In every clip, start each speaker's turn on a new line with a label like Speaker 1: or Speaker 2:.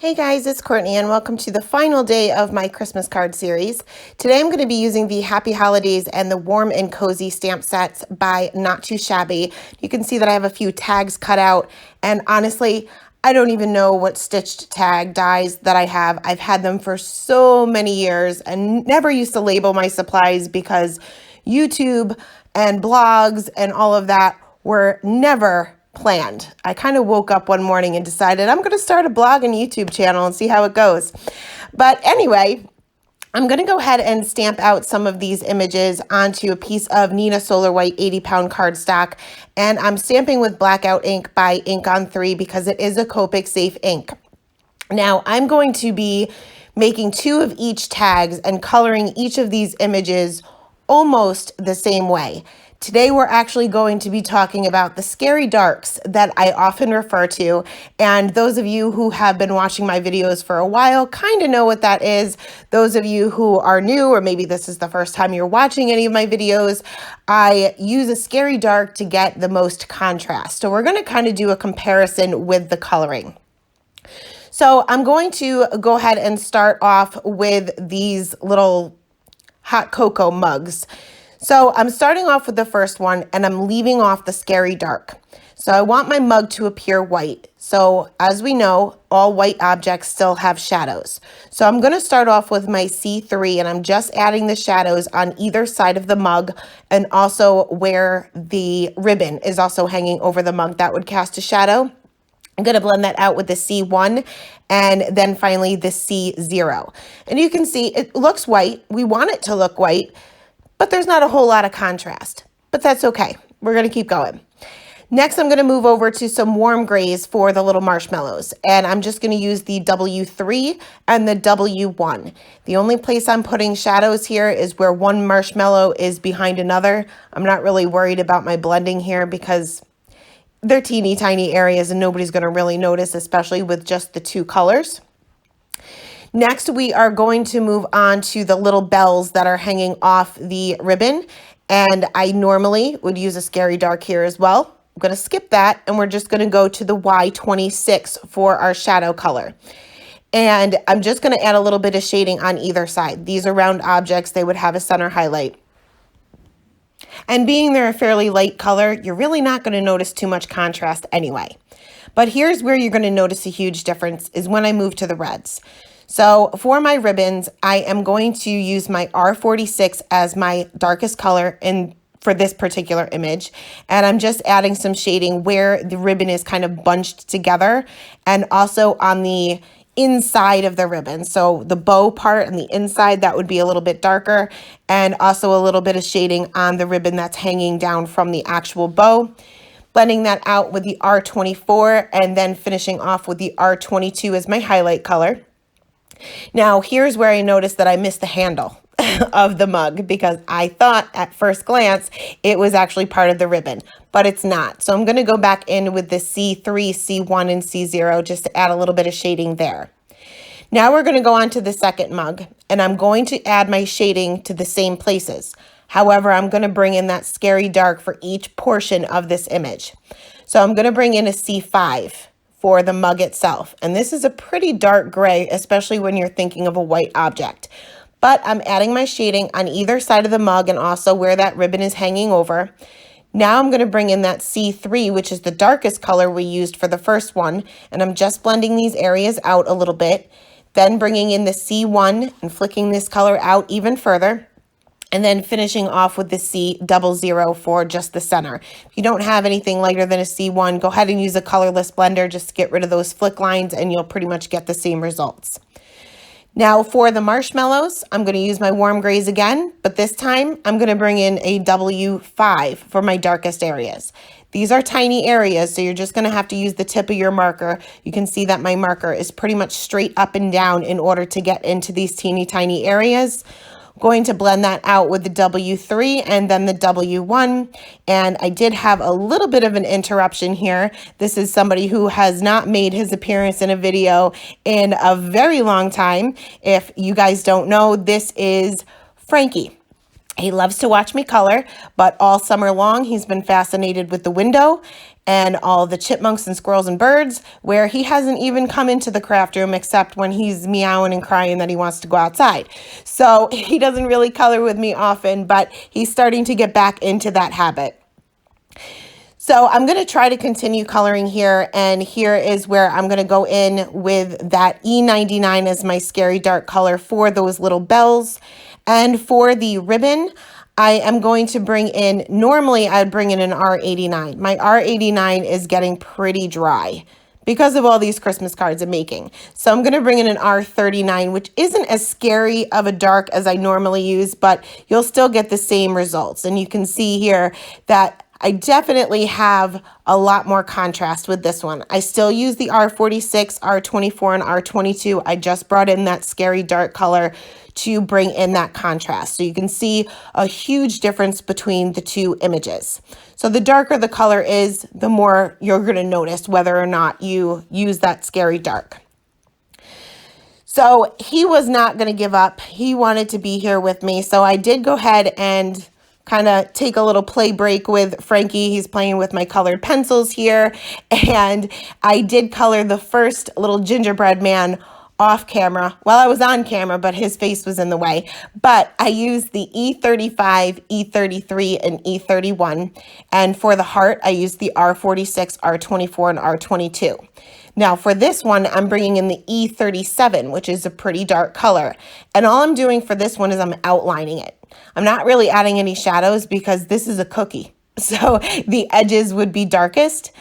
Speaker 1: Hey guys, it's Courtney and welcome to the final day of my Christmas card series. Today I'm going to be using the Happy Holidays and the Warm and Cozy stamp sets by Not Too Shabby. You can see that I have a few tags cut out, and honestly, I don't even know what stitched tag dies that I have. I've had them for so many years and never used to label my supplies because YouTube and blogs and all of that were never planned. I kind of woke up one morning and decided I'm going to start a blog and YouTube channel and see how it goes. But anyway, I'm going to go ahead and stamp out some of these images onto a piece of Neenah Solar White 80-pound cardstock. And I'm stamping with Blackout ink by Ink on 3 because it is a Copic safe ink. Now I'm going to be making 2 of each tags and coloring each of these images almost the same way. Today we're actually going to be talking about the scary darks that I often refer to, and those of you who have been watching my videos for a while kind of know what that is. Those of you who are new, or maybe this is the first time you're watching any of my videos, I use a scary dark to get the most contrast. So we're going to kind of do a comparison with the coloring. So I'm going to go ahead and start off with these little hot cocoa mugs. So I'm starting off with the first one and I'm leaving off the scary dark. So I want my mug to appear white. So as we know, all white objects still have shadows. So I'm going to start off with my C3 and I'm just adding the shadows on either side of the mug and also where the ribbon is also hanging over the mug. That would cast a shadow. I'm going to blend that out with the C1 and then finally the C0. And you can see it looks white. We want it to look white, but there's not a whole lot of contrast, but that's okay. We're going to keep going. Next, I'm going to move over to some warm grays for the little marshmallows, and I'm just going to use the W3 and the W1. The only place I'm putting shadows here is where one marshmallow is behind another. I'm not really worried about my blending here because they're teeny tiny areas and nobody's going to really notice, especially with just the 2 colors. Next, we are going to move on to the little bells that are hanging off the ribbon. And I normally would use a scary dark here as well. I'm going to skip that and we're just going to go to the Y26 for our shadow color. And I'm just going to add a little bit of shading on either side. These are round objects. They would have a center highlight. And being they're a fairly light color, you're really not going to notice too much contrast anyway. But here's where you're going to notice a huge difference is when I move to the reds. So for my ribbons, I am going to use my R46 as my darkest color for this particular image. And I'm just adding some shading where the ribbon is kind of bunched together and also on the inside of the ribbon. So the bow part and the inside, that would be a little bit darker, and also a little bit of shading on the ribbon that's hanging down from the actual bow. Blending that out with the R24 and then finishing off with the R22 as my highlight color. Now, here's where I noticed that I missed the handle of the mug because I thought at first glance it was actually part of the ribbon, but it's not. So I'm going to go back in with the C3, C1, and C0 just to add a little bit of shading there. Now we're going to go on to the second mug, and I'm going to add my shading to the same places. However, I'm going to bring in that scary dark for each portion of this image. So I'm going to bring in a C5 for the mug itself. And this is a pretty dark gray, especially when you're thinking of a white object. But I'm adding my shading on either side of the mug and also where that ribbon is hanging over. Now I'm going to bring in that C3, which is the darkest color we used for the first one. And I'm just blending these areas out a little bit. Then bringing in the C1 and flicking this color out even further. And then finishing off with the C00 for just the center. If you don't have anything lighter than a C1, go ahead and use a colorless blender just to get rid of those flick lines and you'll pretty much get the same results. Now for the marshmallows, I'm going to use my warm grays again, but this time I'm going to bring in a W5 for my darkest areas. These are tiny areas, so you're just going to have to use the tip of your marker. You can see that my marker is pretty much straight up and down in order to get into these teeny tiny areas. Going to blend that out with the W3 and then the W1. And I did have a little bit of an interruption here. This is somebody who has not made his appearance in a video in a very long time. If you guys don't know, this is Frankie. He loves to watch me color, but all summer long, he's been fascinated with the window. and all the chipmunks and squirrels and birds, where he hasn't even come into the craft room except when he's meowing and crying that he wants to go outside. So he doesn't really color with me often, but he's starting to get back into that habit. So I'm going to try to continue coloring here, and here is where I'm going to go in with that E99 as my scary dark color for those little bells. And for the ribbon, I am going to bring in, normally I'd bring in an R89. My R89 is getting pretty dry because of all these Christmas cards I'm making. So I'm going to bring in an R39, which isn't as scary of a dark as I normally use, but you'll still get the same results. And you can see here that I definitely have a lot more contrast with this one. I still use the R46, R24, and R22. I just brought in that scary dark color to bring in that contrast. So you can see a huge difference between the two images. So the darker the color is, the more you're going to notice whether or not you use that scary dark. So he was not going to give up. He wanted to be here with me. So I did go ahead and kind of take a little play break with Frankie. He's playing with my colored pencils here. And I did color the first little gingerbread man off camera. Well, I was on camera, but his face was in the way. But I used the E35, E33, and E31. And for the heart, I used the R46, R24, and R22. Now for this one, I'm bringing in the E37, which is a pretty dark color. And all I'm doing for this one is I'm outlining it. I'm not really adding any shadows because this is a cookie. So the edges would be darkest.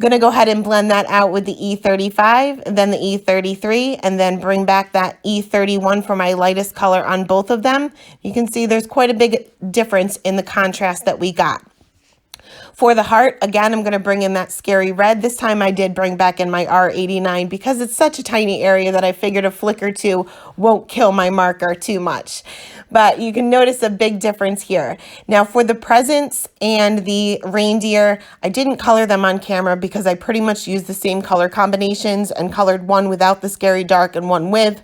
Speaker 1: Going to go ahead and blend that out with the E35, then the E33, and then bring back that E31 for my lightest color on both of them. You can see there's quite a big difference in the contrast that we got. For the heart, again, I'm going to bring in that scary red. This time I did bring back in my R89 because it's such a tiny area that I figured a flick or two won't kill my marker too much. But you can notice a big difference here. Now for the presents and the reindeer, I didn't color them on camera because I pretty much used the same color combinations and colored one without the scary dark and one with.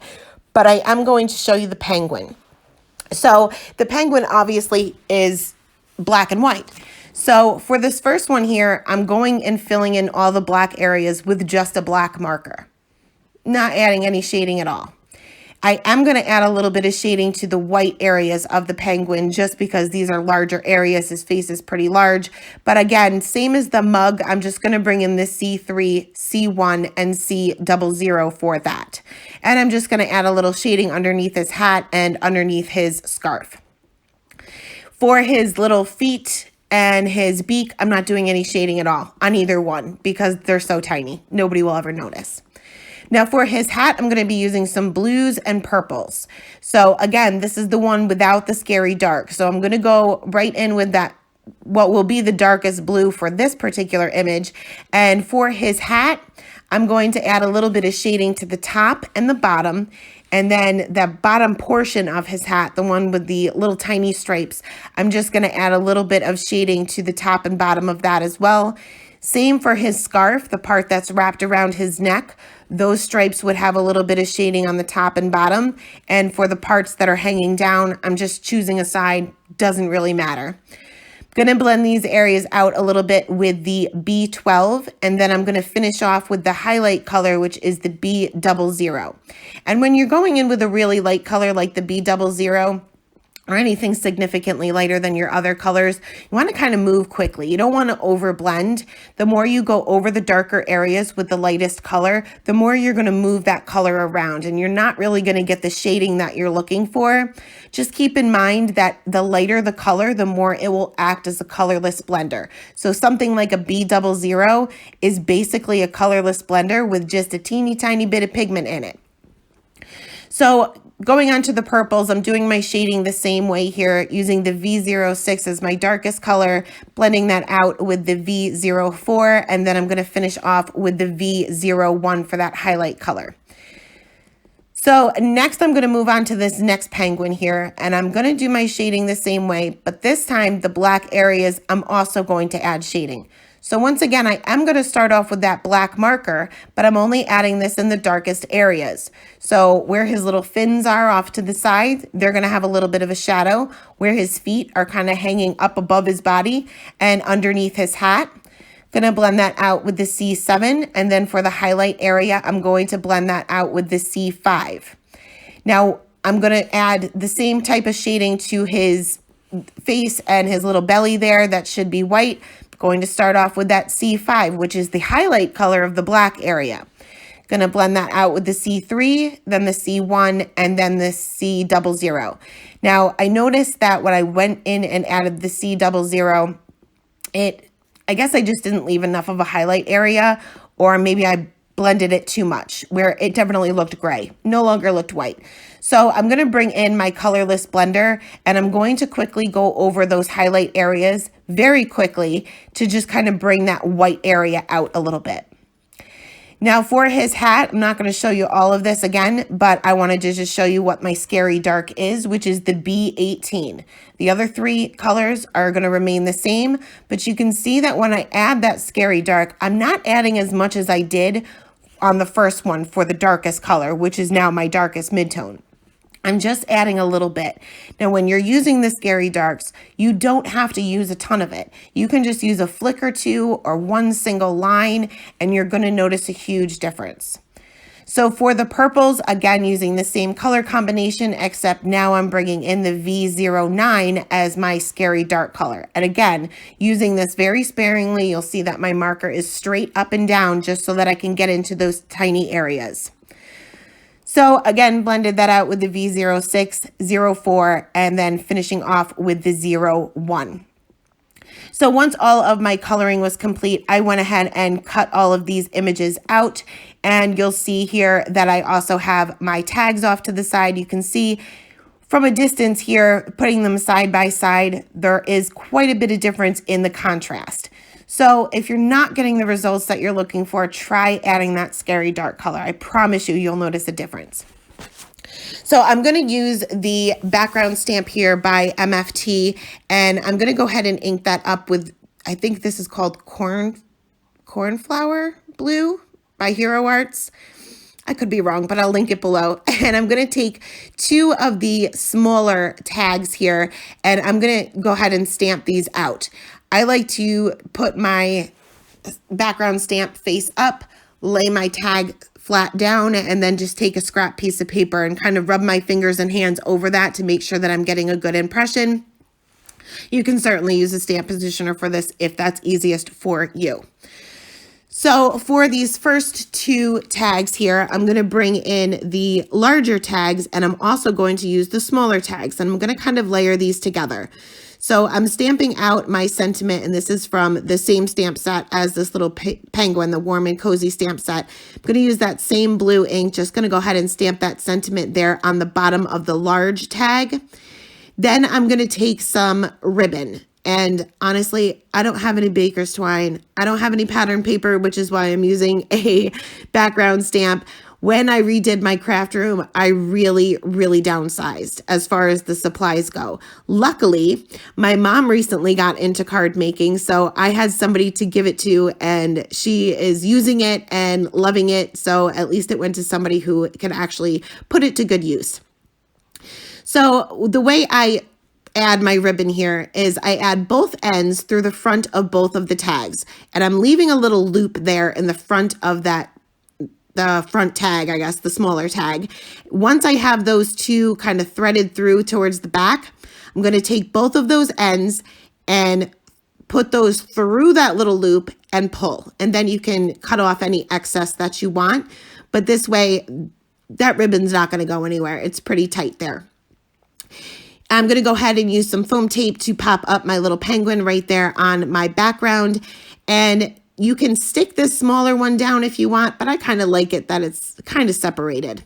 Speaker 1: But I am going to show you the penguin. So the penguin obviously is black and white. So for this first one here, I'm going and filling in all the black areas with just a black marker, not adding any shading at all. I am going to add a little bit of shading to the white areas of the penguin just because these are larger areas. His face is pretty large. But again, same as the mug, I'm just going to bring in the C3, C1, and C00 for that. And I'm just going to add a little shading underneath his hat and underneath his scarf. For his little feet and his beak, I'm not doing any shading at all on either one because they're so tiny. Nobody will ever notice. Now for his hat, I'm going to be using some blues and purples. So again, this is the one without the scary dark. So I'm going to go right in with that, what will be the darkest blue for this particular image. And for his hat, I'm going to add a little bit of shading to the top and the bottom. And then the bottom portion of his hat, the one with the little tiny stripes, I'm just going to add a little bit of shading to the top and bottom of that as well. Same for his scarf, the part that's wrapped around his neck. Those stripes would have a little bit of shading on the top and bottom. And for the parts that are hanging down, I'm just choosing a side, doesn't really matter. I'm going to blend these areas out a little bit with the B12, and then I'm going to finish off with the highlight color, which is the B00. And when you're going in with a really light color like the B00, or anything significantly lighter than your other colors, you want to kind of move quickly. You don't want to overblend. The more you go over the darker areas with the lightest color, the more you're going to move that color around, and you're not really going to get the shading that you're looking for. Just keep in mind that the lighter the color, the more it will act as a colorless blender. So something like a B00 is basically a colorless blender with just a teeny tiny bit of pigment in it. So going on to the purples, I'm doing my shading the same way here, using the V06 as my darkest color, blending that out with the V04, and then I'm going to finish off with the V01 for that highlight color. So next I'm going to move on to this next penguin here, and I'm going to do my shading the same way, but this time the black areas I'm also going to add shading. So once again, I am going to start off with that black marker, but I'm only adding this in the darkest areas. So where his little fins are off to the side, they're going to have a little bit of a shadow. Where his feet are kind of hanging up above his body and underneath his hat. Gonna blend that out with the C7, and then for the highlight area, I'm going to blend that out with the C5. Now, I'm gonna add the same type of shading to his face and his little belly there. That should be white. I'm going to start off with that C5, which is the highlight color of the black area. Gonna blend that out with the C3, then the C1, and then the C00. Now, I noticed that when I went in and added the C00, I guess I just didn't leave enough of a highlight area, or maybe I blended it too much, where it definitely looked gray, no longer looked white. So I'm gonna bring in my colorless blender, and I'm going to quickly go over those highlight areas very quickly to just kind of bring that white area out a little bit. Now for his hat, I'm not going to show you all of this again, but I wanted to just show you what my Scary Dark is, which is the B18. The other three colors are going to remain the same, but you can see that when I add that Scary Dark, I'm not adding as much as I did on the first one for the darkest color, which is now my darkest midtone. I'm just adding a little bit. Now, when you're using the Scary Darks, you don't have to use a ton of it. You can just use a flick or two or one single line, and you're going to notice a huge difference. So for the purples, again, using the same color combination, except now I'm bringing in the V09 as my Scary Dark color. And again, using this very sparingly, you'll see that my marker is straight up and down just so that I can get into those tiny areas. So again, blended that out with the V06, 04, and then finishing off with the 01. So once all of my coloring was complete, I went ahead and cut all of these images out, and you'll see here that I also have my tags off to the side. You can see from a distance here, putting them side by side, there is quite a bit of difference in the contrast. So if you're not getting the results that you're looking for, try adding that Scary Dark color. I promise you'll notice a difference. So I'm going to use the background stamp here by MFT, and I'm going to go ahead and ink that up with, I think this is called Cornflower Blue by Hero Arts. I could be wrong, but I'll link it below. And I'm going to take two of the smaller tags here, and I'm going to go ahead and stamp these out. I like to put my background stamp face up, lay my tag flat down, and then just take a scrap piece of paper and kind of rub my fingers and hands over that to make sure that I'm getting a good impression. You can certainly use a stamp positioner for this if that's easiest for you. So for these first two tags here, I'm going to bring in the larger tags, and I'm also going to use the smaller tags, and I'm going to kind of layer these together. So I'm stamping out my sentiment, and this is from the same stamp set as this little penguin, the Warm and Cozy stamp set. I'm going to use that same blue ink, just going to go ahead and stamp that sentiment there on the bottom of the large tag. Then I'm going to take some ribbon. And honestly, I don't have any baker's twine. I don't have any pattern paper, which is why I'm using a background stamp. When I redid my craft room, I really downsized as far as the supplies go. Luckily, my mom recently got into card making, so I had somebody to give it to, and she is using it and loving it. So at least it went to somebody who can actually put it to good use. So the way I add my ribbon here is I add both ends through the front of both of the tags, and I'm leaving a little loop there in the front of the front tag, I guess, the smaller tag. Once I have those two kind of threaded through towards the back, I'm going to take both of those ends and put those through that little loop and pull, and then you can cut off any excess that you want. But this way, that ribbon's not going to go anywhere. It's pretty tight there. I'm going to go ahead and use some foam tape to pop up my little penguin right there on my background. And you can stick this smaller one down if you want, but I kind of like it that it's kind of separated.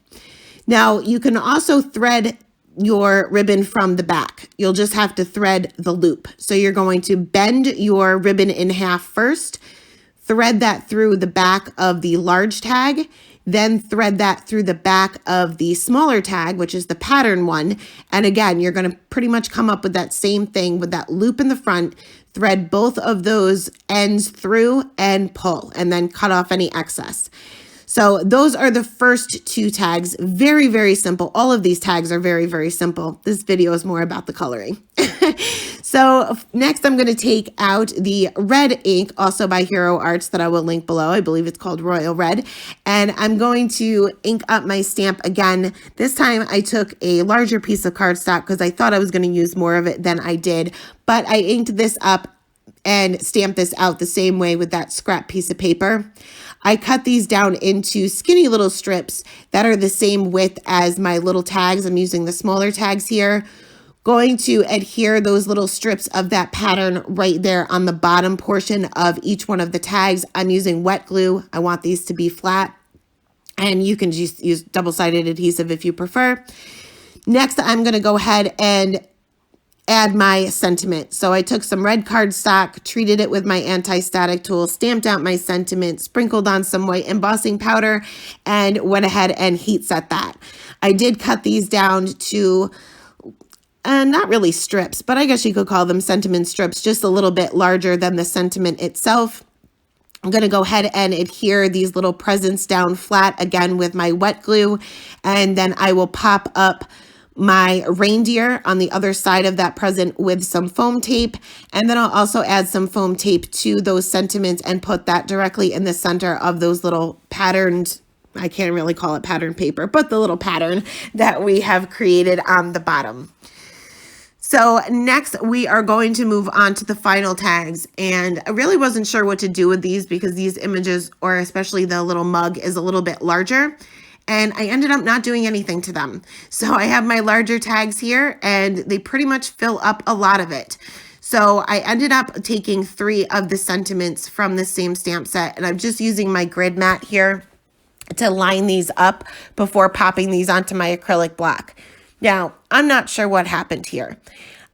Speaker 1: Now, you can also thread your ribbon from the back. You'll just have to thread the loop. So you're going to bend your ribbon in half first, thread that through the back of the large tag, then thread that through the back of the smaller tag, which is the pattern one. And again, you're going to pretty much come up with that same thing with that loop in the front, thread both of those ends through and pull, and then cut off any excess. So those are the first two tags. Very, very simple. All of these tags are very, very simple. This video is more about the coloring. So next I'm going to take out the red ink, also by Hero Arts, that I will link below. I believe it's called Royal Red. And I'm going to ink up my stamp again. This time I took a larger piece of cardstock because I thought I was going to use more of it than I did. But I inked this up and stamped this out the same way with that scrap piece of paper. I cut these down into skinny little strips that are the same width as my little tags. I'm using the smaller tags here. Going to adhere those little strips of that pattern right there on the bottom portion of each one of the tags. I'm using wet glue. I want these to be flat, and you can just use double-sided adhesive if you prefer. Next, I'm going to go ahead and add my sentiment. So I took some red cardstock, treated it with my anti-static tool, stamped out my sentiment, sprinkled on some white embossing powder, and went ahead and heat set that. I did cut these down to not really strips, but I guess you could call them sentiment strips, just a little bit larger than the sentiment itself. I'm going to go ahead and adhere these little presents down flat again with my wet glue, and then I will pop up my reindeer on the other side of that present with some foam tape, and then I'll also add some foam tape to those sentiments and put that directly in the center of those little patterned, I can't really call it pattern paper, but the little pattern that we have created on the bottom. So next we are going to move on to the final tags, and I really wasn't sure what to do with these because these images, or especially the little mug, is a little bit larger, and I ended up not doing anything to them. So I have my larger tags here, and they pretty much fill up a lot of it. So I ended up taking 3 of the sentiments from the same stamp set, and I'm just using my grid mat here to line these up before popping these onto my acrylic block. Now, I'm not sure what happened here.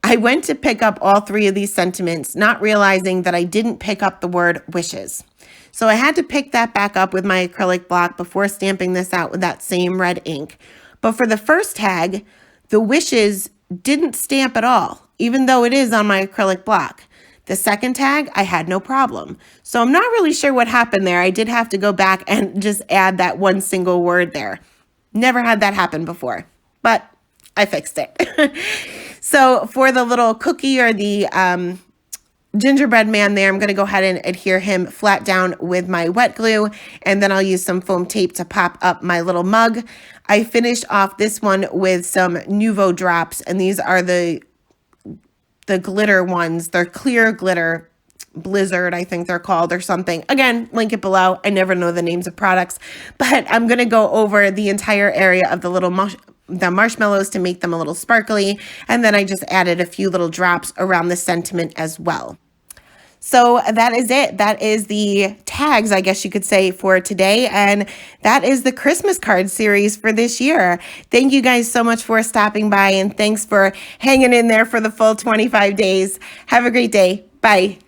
Speaker 1: I went to pick up all 3 of these sentiments, not realizing that I didn't pick up the word wishes. So I had to pick that back up with my acrylic block before stamping this out with that same red ink. But for the first tag, the wishes didn't stamp at all, even though it is on my acrylic block. The second tag, I had no problem. So I'm not really sure what happened there. I did have to go back and just add that one single word there. Never had that happen before, but I fixed it. So for the little cookie or the gingerbread man there, I'm going to go ahead and adhere him flat down with my wet glue, and then I'll use some foam tape to pop up my little mug. I finished off this one with some Nuvo drops, and these are the glitter ones. They're clear glitter. Blizzard, I think they're called, or something. Again, link it below. I never know the names of products, but I'm going to go over the entire area of the little marshmallows to make them a little sparkly, and then I just added a few little drops around the sentiment as well. So that is it. That is the tags, I guess you could say, for today, and that is the Christmas card series for this year. Thank you guys so much for stopping by, and thanks for hanging in there for the full 25 days. Have a great day. Bye.